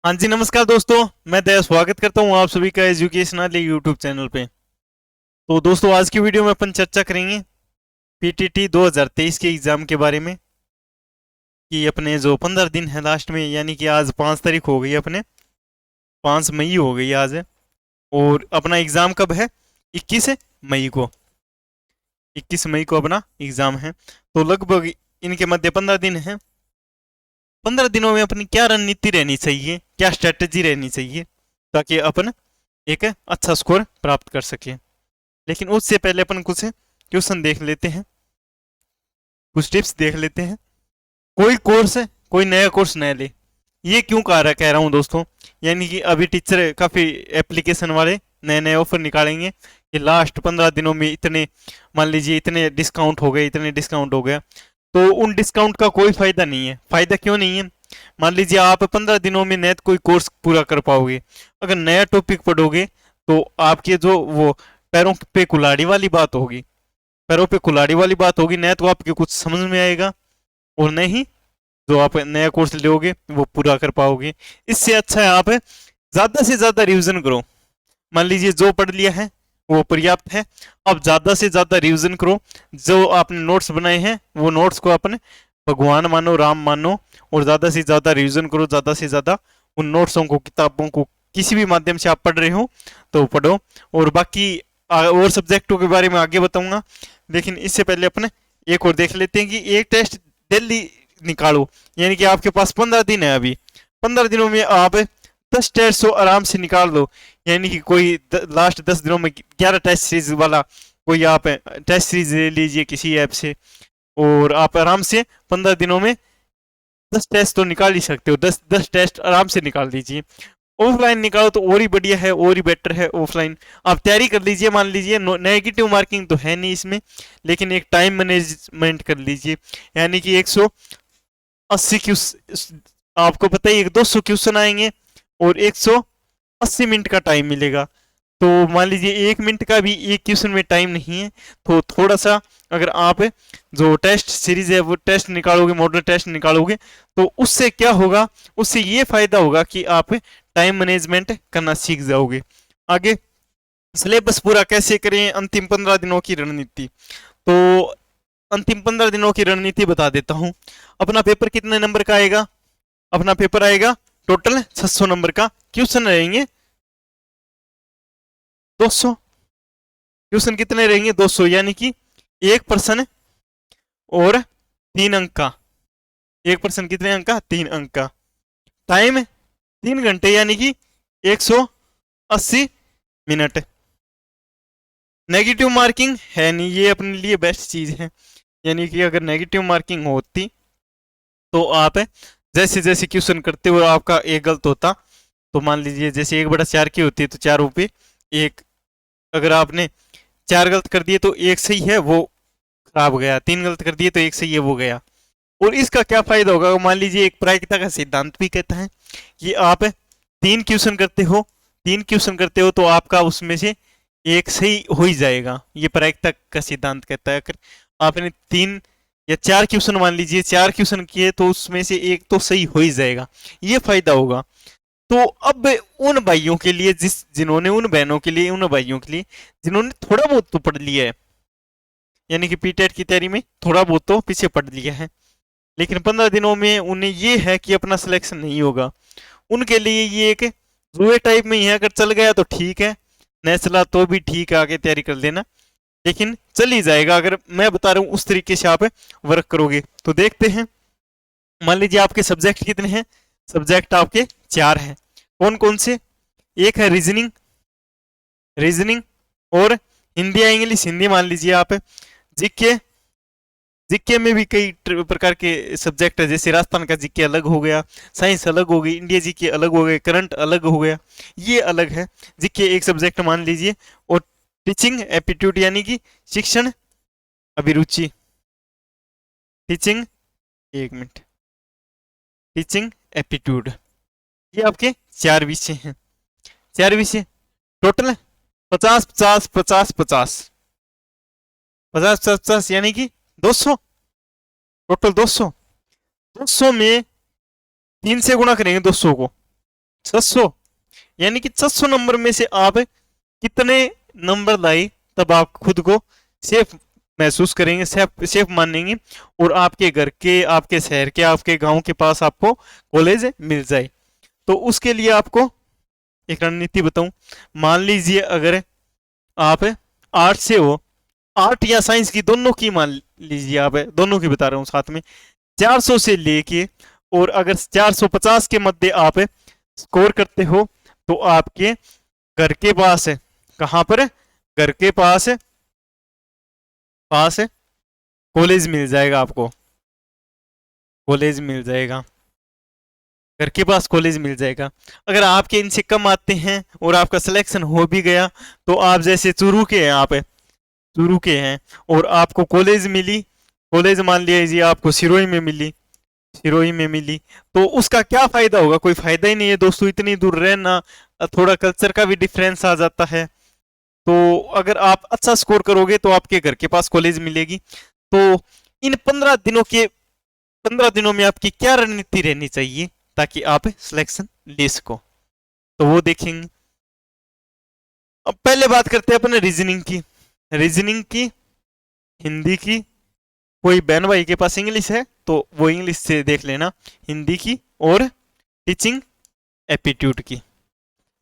हाँ जी, नमस्कार दोस्तों। मैं दया स्वागत करता हूँ आप सभी का एजुकेशनल यूट्यूब चैनल पे। तो दोस्तों, आज की वीडियो में अपन चर्चा करेंगे पीटीटी 2023 के एग्जाम के बारे में कि अपने जो 15 दिन है लास्ट में, यानी कि आज 5 तारीख हो गई, अपने 5 मई हो गई आज है। और अपना एग्जाम कब है? 21 मई को। 21 मई को अपना एग्जाम है। तो लगभग इनके मध्य 15 दिन है। 15 दिनों में अपनी क्या रणनीति रहनी चाहिए, क्या स्ट्रेटेजी रहनी चाहिए, ताकि अपन एक अच्छा स्कोर प्राप्त कर सके। लेकिन उससे पहले अपन कुछ क्वेश्चन देख लेते हैं, कुछ टिप्स देख लेते हैं। कोई कोर्स है, कोई नया कोर्स नया ले। ये क्यों कह रहा हूँ दोस्तों, यानी कि अभी टीचर काफ़ी एप्लीकेशन वाले नए नए ऑफर निकालेंगे कि लास्ट 15 दिनों में इतने, मान लीजिए इतने डिस्काउंट हो गए, इतने डिस्काउंट हो गया। तो उन डिस्काउंट का कोई फायदा नहीं है। फायदा क्यों नहीं है? मान लीजिए आप 15 दिनों में नया कोई कोर्स पूरा कर पाओगे, अगर नया टॉपिक पढ़ोगे तो आपके जो वो पैरों पे कुल्हाड़ी वाली बात होगी, पैरों पे कुल्हाड़ी वाली बात होगी। न तो आपके कुछ समझ में आएगा, और न ही जो आप नया कोर्स लोगे वो पूरा कर पाओगे। इससे अच्छा है आप ज्यादा से ज्यादा रिवीजन करो। मान लीजिए जो पढ़ लिया है वो पर्याप्त है, अब ज्यादा से ज्यादा रिवीजन करो। जो आपने नोट्स बनाए हैं वो नोट्स को अपने भगवान मानो, राम मानो, और ज्यादा से ज्यादा रिवीजन करो। ज्यादा से ज्यादा उन नोट्सों को, किताबों को किसी भी माध्यम से आप पढ़ रहे हो तो पढ़ो। और बाकी और सब्जेक्टों के बारे में आगे बताऊंगा, लेकिन इससे पहले अपने एक और देख लेते हैं कि एक टेस्ट डेली निकालो। यानी कि आपके पास 15 दिन है अभी। 15 दिनों में आप 10 टेस्ट तो आराम से निकाल दो। यानी कि कोई लास्ट 10 दिनों में 11 टेस्ट सीरीज वाला कोई आप टेस्ट सीरीज ले लीजिए किसी ऐप से, और आप आराम से 15 दिनों में 10 टेस्ट तो निकाल ही सकते हो। 10 10 टेस्ट आराम से निकाल दीजिए। ऑफलाइन निकालो तो और ही बढ़िया है, और ही बेटर है। ऑफलाइन आप तैयारी कर लीजिए। मान लीजिए नेगेटिव मार्किंग तो है नहीं इसमें, लेकिन एक टाइम मैनेजमेंट कर लीजिए। यानी कि 180 क्वेश्चन, आपको पता ही 200 क्वेश्चन आएंगे और 180 मिनट का टाइम मिलेगा। तो मान लीजिए 1 मिनट का भी एक क्वेश्चन में टाइम नहीं है, तो थोड़ा सा अगर आप जो टेस्ट सीरीज है वो टेस्ट निकालोगे, मॉडल टेस्ट निकालोगे, तो उससे क्या होगा, उससे ये फायदा होगा कि आप टाइम मैनेजमेंट करना सीख जाओगे। आगे सिलेबस पूरा कैसे करें, अंतिम 15 दिनों की रणनीति। तो अंतिम 15 दिनों की रणनीति बता देता हूं। अपना पेपर कितने नंबर का आएगा? अपना पेपर आएगा टोटल 600 नंबर का। क्वेश्चन रहेंगे 200। क्वेश्चन कितने रहेंगे? 200, यानी कि एक प्रश्न और 3 अंक का। एक प्रश्न कितने अंक का? 3 अंक का। टाइम 3 घंटे, यानी कि 180 मिनट। नेगेटिव मार्किंग है नहीं, ये अपने लिए बेस्ट चीज है। यानी कि अगर नेगेटिव मार्किंग होती तो आप जैसे जैसे क्वेश्चन करते हुए आपका एक गलत होता, तो मान लीजिए जैसे 1/4 की होती है तो 4 रुपये एक, अगर आपने 4 गलत कर दिए तो एक सही है वो खराब गया, 3 गलत कर दिए तो एक सही है वो गया। और इसका क्या फायदा होगा? मान लीजिए एक प्रायिकता का सिद्धांत भी कहता है कि आप 3 क्वेश्चन करते हो तो आपका उसमें से एक सही हो ही जाएगा। ये प्रायिकता का सिद्धांत कहता है। अगर आपने 3 या 4 क्वेश्चन, मान लीजिए 4 क्वेश्चन किए, तो उसमें से एक तो सही हो ही जाएगा। ये फायदा होगा। तो अब उन भाइयों के लिए, जिन्होंने, उन बहनों के लिए, उन भाइयों के लिए जिन्होंने थोड़ा बहुत तो पढ़ लिया है, यानी कि पीटेट की तैयारी में थोड़ा बहुत तो पीछे पढ़ लिया है, लेकिन 15 दिनों में उन्हें ये है कि अपना सिलेक्शन नहीं होगा, उनके लिए ये एक जुए टाइप में ही है। अगर चल गया तो ठीक है, नहीं चला तो भी ठीक है, आगे तैयारी कर लेना, लेकिन चल ही जाएगा अगर मैं बता रहा हूँ उस तरीके से आप वर्क करोगे। तो देखते हैं। मान लीजिए आपके सब्जेक्ट कितने हैं? सब्जेक्ट आपके 4 हैं। कौन कौन से? एक है रीजनिंग, रीजनिंग और हिंदी या इंग्लिश। हिंदी मान लीजिए आप। जीके, जीके में भी कई प्रकार के सब्जेक्ट है, जैसे राजस्थान का जीके अलग हो गया, साइंस अलग हो गई, इंडिया जीके अलग हो गए, करंट अलग हो गया, ये अलग है। जीके एक सब्जेक्ट मान लीजिए। और टीचिंग एप्टीट्यूड, यानी कि शिक्षण अभिरुचि। टीचिंग, एक मिनट, टीचिंग एप्टीट्यूड, ये आपके 4 विषय हैं। 4 विषय टोटल 50 50 50 50, 50 50 50, यानी कि 200। टोटल 200। 200 में 3 से गुणा करेंगे 200 को, 600, यानी कि 600 नंबर में से आप कितने नंबर लाए तब आप खुद को सेफ महसूस करेंगे, सेफ सेफ मानेंगे और आपके घर के, आपके शहर के, आपके गांव के पास आपको कॉलेज मिल जाए। तो उसके लिए आपको एक रणनीति बताऊं। मान लीजिए अगर आप आर्ट से हो, आर्ट या साइंस की, दोनों की मान लीजिए, आप दोनों की बता रहा हूं साथ में, 400 से लेके और अगर 450 के मध्य आप स्कोर करते हो तो आपके घर के पास है, कहां पर, घर के पास पास कॉलेज मिल जाएगा आपको, कॉलेज मिल जाएगा, घर के पास कॉलेज मिल जाएगा। अगर आपके इनसे कम आते हैं और आपका सिलेक्शन हो भी गया तो आप जैसे चूरू के हैं, आप चूरू के हैं और आपको कॉलेज मिली, कॉलेज मान लीजिए आपको सिरोही में मिली, सिरोही में मिली, तो उसका क्या फायदा होगा? कोई फायदा ही नहीं है दोस्तों, इतनी दूर रहना, थोड़ा कल्चर का भी डिफरेंस आ जाता है। तो अगर आप अच्छा स्कोर करोगे तो आपके घर के पास कॉलेज मिलेगी। तो इन 15 दिनों के, 15 दिनों में आपकी क्या रणनीति रहनी चाहिए ताकि आप सिलेक्शन ले सको, तो वो देखेंगे। अब पहले बात करते हैं अपने रीजनिंग की। रीजनिंग की, हिंदी की, कोई बहन भाई के पास इंग्लिश है तो वो इंग्लिश से देख लेना, हिंदी की और टीचिंग एप्टीट्यूड की,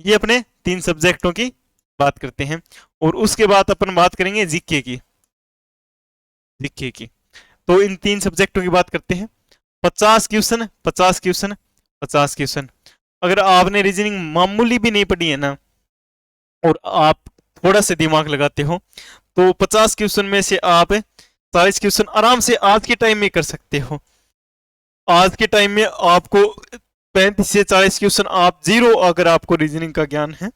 ये अपने 3 सब्जेक्टों की बात करते हैं। और उसके बाद अपन बात करेंगे जीके की, जीके की। तो इन 3 सब्जेक्टों की बात करते हैं। 50 क्वेश्चन, 50 क्वेश्चन, 50 क्वेश्चन। अगर आपने रीजनिंग मामूली भी नहीं पढ़ी है ना और आप थोड़ा सा दिमाग लगाते हो तो 50 क्वेश्चन में से आप 40 क्वेश्चन आराम से आज के टाइम में कर सकते हो। आज के टाइम में आपको 35 से 40 क्वेश्चन आप जीरो, अगर आपको रीजनिंग का ज्ञान है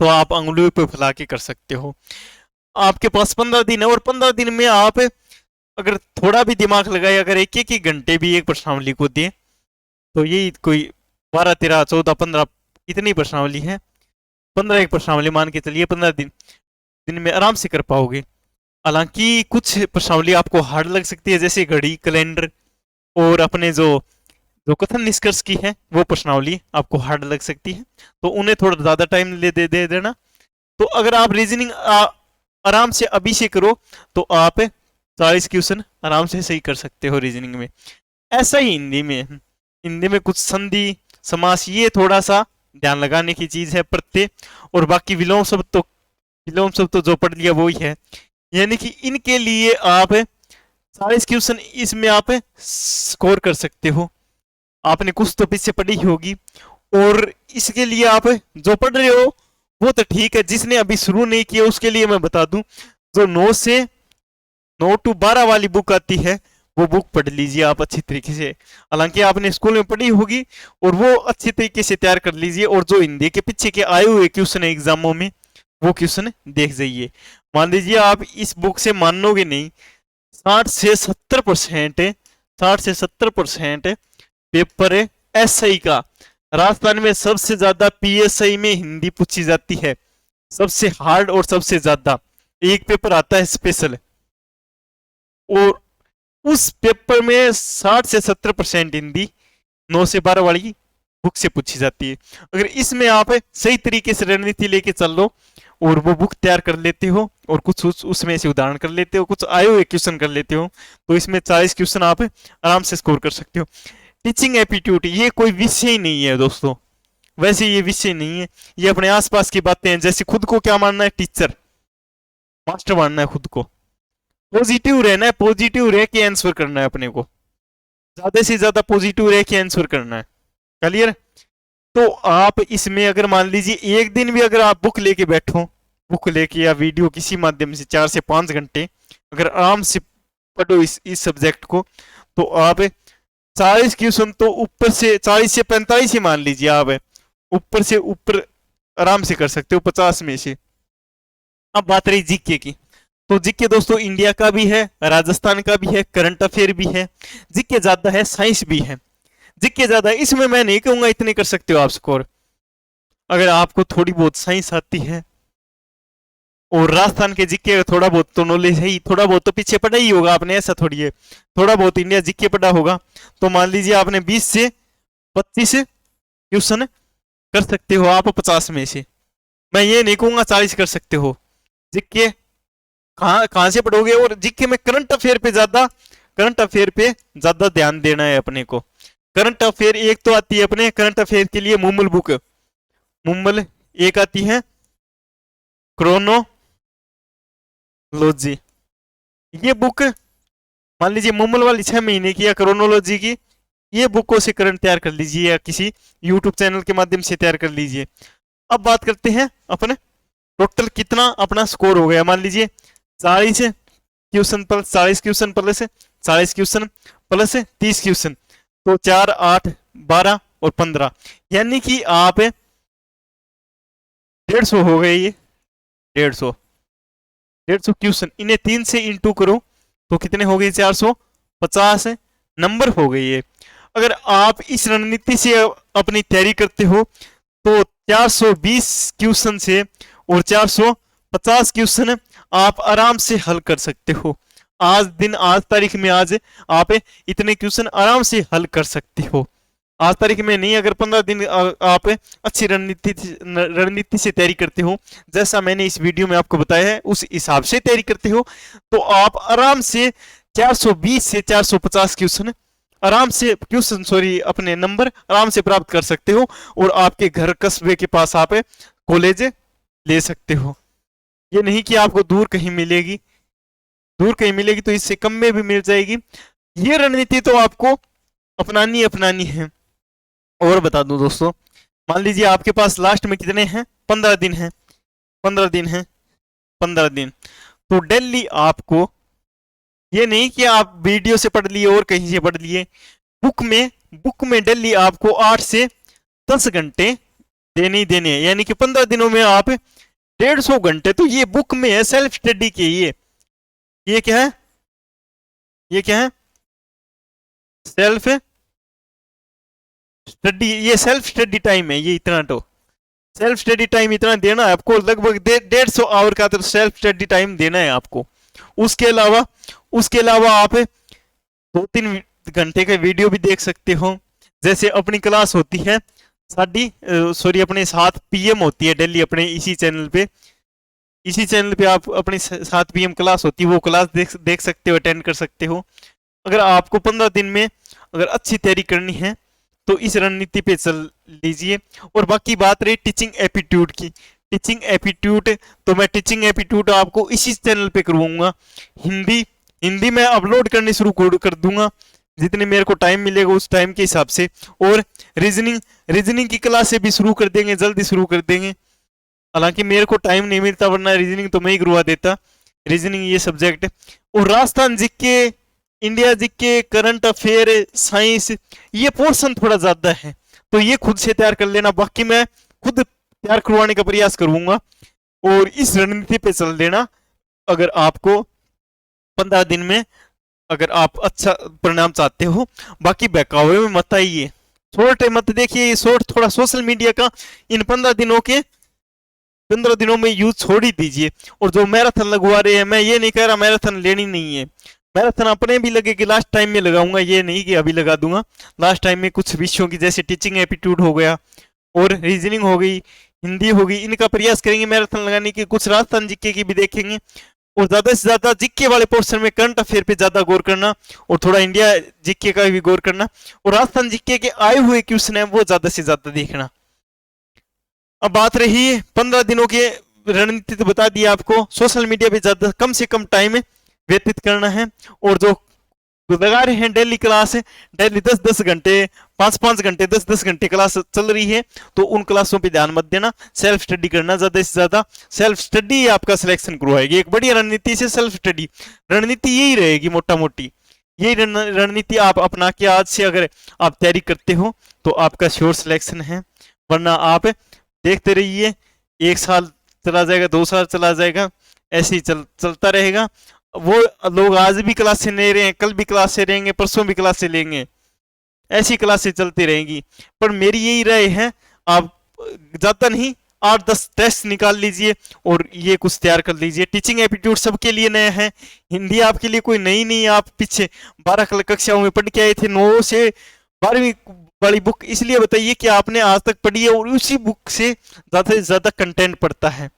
तो आप अंगुलियों पे फैला के कर सकते हो। आपके पास 15 दिन है और 15 दिन में आप अगर थोड़ा भी दिमाग लगाए, अगर एक एक घंटे भी एक प्रश्नावली को दे तो यही कोई 12, 13, 14, 15 इतनी प्रश्नावली है, 15 एक प्रश्नावली मान के चलिए, 15 दिन में आराम से कर पाओगे। हालांकि कुछ प्रश्नावली आपको हार्ड लग सकती है, जैसे घड़ी, कैलेंडर और अपने जो जो कथन निष्कर्ष की है वो प्रश्नावली आपको हार्ड लग सकती है, तो उन्हें थोड़ा ज्यादा टाइम दे देना। तो अगर आप रीजनिंग आराम से अभी से करो तो आप 40 क्वेश्चन आराम से सही कर सकते हो रीजनिंग में। ऐसा ही हिंदी में, हिंदी में कुछ संधि, समास, ये थोड़ा सा ध्यान लगाने की चीज है, प्रत्यय और बाकी विलोम शब्द तो, विलोम शब्द तो जो पढ़ लिया वो ही है। यानी कि इनके लिए आप 40 क्वेश्चन इसमें आप स्कोर कर सकते हो। आपने कुछ तो पीछे पढ़ी होगी और इसके लिए आप जो पढ़ रहे हो वो तो ठीक है, जिसने अभी शुरू नहीं किया उसके लिए मैं बता दूं, जो 9 to 12 वाली बुक आती है वो बुक पढ़ लीजिए आप अच्छी तरीके से। हालांकि आपने स्कूल में पढ़ी होगी और वो अच्छी तरीके से तैयार कर लीजिए, और जो हिंदी के पीछे के आए हुए क्वेश्चन है एग्जामों में वो क्वेश्चन देख जाइए। मान लीजिए आप इस बुक से मानोगे नहीं, 60 से 70%, 60 से 70% पेपर एसआई का, राजस्थान में सबसे ज्यादा पीएसआई में हिंदी पूछी जाती है, सबसे हार्ड और सबसे ज्यादा। एक पेपर आता है स्पेशल और उस पेपर में 60 से 70% हिंदी 9 से 12 वाली बुक से पूछी जाती है। अगर इसमें आप सही तरीके से रणनीति लेके चल लो और वो बुक तैयार कर लेते हो और कुछ उसमें से उदाहरण कर लेते हो, कुछ आए हुए क्वेश्चन कर लेते हो, तो इसमें 40 क्वेश्चन आप आराम से स्कोर कर सकते हो। टीचिंग एप्टीट्यूड ये कोई विषय ही नहीं है दोस्तों, वैसे ये विषय नहीं है, ये अपने आसपास की बातें हैं। जैसे खुद को क्या मानना है, टीचर मास्टर मानना है, खुद को पॉजिटिव रहना है, पॉजिटिव रह के आंसर करना है, अपने को ज्यादा से ज्यादा पॉजिटिव रह के आंसर करना है। क्लियर? तो आप इसमें अगर मान लीजिए एक दिन भी अगर आप बुक लेके बैठो, बुक लेके या वीडियो किसी माध्यम से 4 से 5 घंटे अगर आराम से पढ़ो इस सब्जेक्ट को, तो आप 40 क्वेश्चन तो ऊपर से 40 से 45 ही मान लीजिए, आप ऊपर से ऊपर आराम से कर सकते हो 50 में से। अब बात रही जीके की, तो जीके दोस्तों इंडिया का भी है, राजस्थान का भी है, करंट अफेयर भी है, जीके ज्यादा है, साइंस भी है। जीके ज्यादा है, इसमें मैं नहीं कहूंगा इतने कर सकते हो आप स्कोर। अगर आपको थोड़ी बहुत साइंस आती है और राजस्थान के जीके का थोड़ा बहुत तो नॉलेज है ही, थोड़ा बहुत तो पीछे पढ़ा ही होगा आपने, ऐसा थोड़ी है, थोड़ा बहुत इंडिया जीके पढ़ा होगा, तो मान लीजिए आपने 20 से 25 क्वेश्चन कर सकते हो आप 50 में से। मैं ये नहीं कहूंगा 40 कर सकते हो। जीके कहाँ कहाँ से पढ़ोगे, और जीके में करंट अफेयर पे ज्यादा ध्यान देना है अपने को। करंट अफेयर एक तो आती है अपने करंट अफेयर के लिए मुम्बल बुक, मुम्बल। एक आती है क्रोनोलॉजी, ये बुक मान लीजिए मुम्बल वाली 6 महीने की या क्रोनोलॉजी की, ये बुकों से करंट तैयार कर लीजिए या किसी यूट्यूब चैनल के माध्यम से तैयार कर लीजिए। अब बात करते हैं अपने टोटल कितना अपना स्कोर हो गया। मान लीजिए 40 question plus 40 question plus 40 question plus 30 question, तो 4 8 12 और 15, यानी कि आप 150 हो गए। ये 150 क्वेश्चन, इन्हें 3 से इंटू करो तो कितने हो गए, 450 नंबर हो गए ये। अगर आप इस रणनीति से अपनी तैयारी करते हो तो 420 क्वेश्चन से और 450 क्वेश्चन आप आराम से हल कर सकते हो। आज तारीख में आज आप इतने क्वेश्चन आराम से हल कर सकते हो। आज तारीख में नहीं, अगर 15 दिन आप अच्छी रणनीति से तैयारी करते हो, जैसा मैंने इस वीडियो में आपको बताया है उस हिसाब से तैयारी करते हो, तो आप आराम से 420 से 450 क्वेश्चन अपने नंबर आराम से प्राप्त कर सकते हो, और आपके घर कस्बे के पास आप कॉलेज ले सकते हो। ये नहीं कि आपको दूर कहीं मिलेगी तो इससे कम में भी मिल जाएगी। ये रणनीति तो आपको अपनानी है। और बता दूं दोस्तों, मान लीजिए आपके पास लास्ट में कितने हैं, 15 दिन है, 15 दिन। तो डेली आपको, ये नहीं कि आप वीडियो से पढ़ लिए और कहीं से पढ़ लिए, बुक में डेली आपको 8 से 10 घंटे देने ही देने हैं, यानी कि 15 दिनों में आप 150 घंटे। तो ये बुक में है, सेल्फ स्टडी के ये क्या है, सेल्फ स्टडी, ये सेल्फ स्टडी टाइम है। ये इतना तो सेल्फ स्टडी टाइम इतना देना है आपको, लगभग 150 आवर का तो सेल्फ स्टडी टाइम देना है आपको। उसके अलावा आप 2-3 घंटे का वीडियो भी देख सकते हो। जैसे अपनी क्लास होती है अपने 7 PM होती है डेली अपने इसी चैनल पे आप अपनी 7 PM क्लास होती है, वो क्लास देख सकते हो, अटेंड कर सकते हो। अगर आपको 15 दिन में अगर अच्छी तैयारी करनी है तो इस रणनीति पे चल लीजिए। और बाकी बात रही टीचिंग एप्टीट्यूड की, तो मैं टीचिंग एप्टीट्यूड आपको इसी चैनल पे करवाऊंगा। हिंदी में अपलोड करनी शुरू कर दूंगा जितने मेरे को टाइम मिलेगा उस टाइम के हिसाब से। और रीजनिंग की क्लासें भी शुरू कर देंगे, जल्दी शुरू कर देंगे। हालांकि मेरे को टाइम नहीं मिलता, वरना रीजनिंग तो मैं ही करवा देता, रीजनिंग ये सब्जेक्ट। और Rajasthan GK, India GK, current affair, science, ये पोर्शन थोड़ा ज्यादा है, तो ये खुद से तैयार कर लेना। बाकी मैं खुद तैयार करवाने का प्रयास करूंगा, और इस रणनीति पे चल देना। अगर आपको 15 दिन में अगर आप अच्छा परिणाम चाहते हो, बाकी बहकावे में मत आइए, शॉर्ट मत देखिए। ये शॉर्ट थोड़ा सोशल मीडिया का इन 15 दिनों में यूज छोड़ ही दीजिए। और जो मैराथन लगवा रहे हैं, मैं ये नहीं कह रहा मैराथन लेनी नहीं है, मैराथन अपने भी लगे कि लास्ट टाइम में लगाऊंगा, ये नहीं कि अभी लगा दूंगा। लास्ट टाइम में कुछ विषयों की, जैसे टीचिंग एप्टीट्यूड हो गया और रीजनिंग हो गई, हिंदी हो गई, इनका प्रयास करेंगे मैराथन लगाने की। कुछ राजस्थान जीके की भी देखेंगे, और ज्यादा से ज्यादा जीके वाले पोर्शन में करंट अफेयर पे ज्यादा गौर करना, और थोड़ा इंडिया जीके का भी गौर करना, और राजस्थान जीके के आए हुए क्वेश्चन है वो ज्यादा से ज्यादा देखना। अब बात रही 15 दिनों के रणनीति, तो बता दिया आपको। सोशल मीडिया पे ज्यादा कम से कम टाइम व्यतीत करना है, और जो लगा रहे हैं डेली क्लास, डेली 10-10 घंटे, 5-5 घंटे, 10-10 घंटे क्लास चल रही है, तो उन क्लासों पे ध्यान मत देना, सेल्फ स्टडी करना ज्यादा से ज्यादा। सेल्फ स्टडी आपका सिलेक्शन करवाएगी। एक बड़ी रणनीति से सेल्फ स्टडी रणनीति यही रहेगी, मोटा मोटी यही रणनीति आप अपना के आज से अगर आप तैयारी करते हो तो आपका श्योर सिलेक्शन है। वरना आप देखते रहिए, 1 साल चला जाएगा, 2 साल चला जाएगा, ऐसे ही चलता रहेगा। वो लोग आज भी क्लासें ले रहे हैं, कल भी क्लासें लेंगे, परसों भी क्लासें लेंगे, ऐसी क्लासें चलती रहेंगी। पर मेरी यही राय है, आप ज्यादा नहीं 8-10 टेस्ट निकाल लीजिए और ये कुछ तैयार कर लीजिए। टीचिंग एप्टीट्यूड सबके लिए नया है, हिंदी आपके लिए कोई नई नहीं। आप पीछे 12 कक्षाओं में पढ़ के आए थे, 9 से 12वीं वाली बुक इसलिए बताइए कि आपने आज तक पढ़ी है और उसी बुक से ज्यादा कंटेंट पढ़ता है।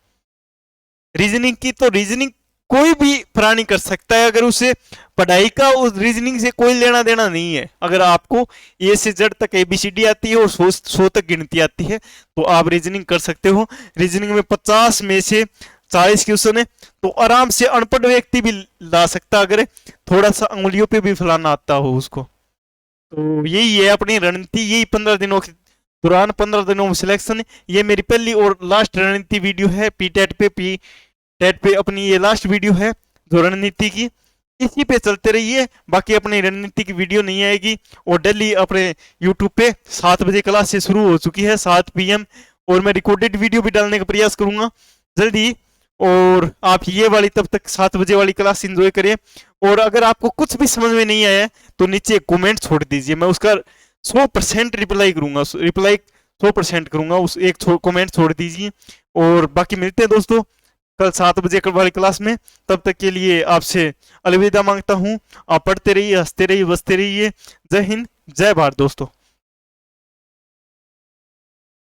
रीजनिंग की तो रीजनिंग कोई भी प्राणी कर सकता है, अगर उसे पढ़ाई का उस रीजनिंग से कोई लेना देना नहीं है। अगर आपको ए से जेड तक एबीसीडी आती है और 100 तक गिनती आती है तो आप रीजनिंग कर सकते हो। रीजनिंग में 50 में से 40 क्वेश्चन है, तो आराम से अनपढ़ व्यक्ति भी ला सकता, अगर थोड़ा सा उंगलियों पे भी फैलाना आता हो उसको। तो यही है अपनी रणनीति, यही 15 दिनों के दौरान 15 दिनों में सिलेक्शन। ये मेरी पहली और लास्ट रणनीति वीडियो है पी टेट पे अपनी ये लास्ट वीडियो है जो रणनीति की, इसी पे चलते रहिए। बाकी अपनी रणनीति की वीडियो नहीं आएगी। और डेली अपने यूट्यूब पे 7 बजे क्लास से शुरू हो चुकी है, 7 PM, और मैं रिकॉर्डेड वीडियो भी डालने का प्रयास करूंगा जल्दी। और आप ये वाली तब तक 7 बजे वाली क्लास एंजॉय करिए। और अगर आपको कुछ भी समझ में नहीं आया तो नीचे कमेंट छोड़ दीजिए, मैं उसका 100% रिप्लाई करूंगा, रिप्लाई 100% करूंगा, उस एक कमेंट छोड़ दीजिए। और बाकी मिलते हैं दोस्तों कल 7 बजे वाली क्लास में। तब तक के लिए आपसे अलविदा मांगता हूं। आप पढ़ते रहिए, हंसते रहिए, बसते रहिए। जय हिंद, जय भारत दोस्तों।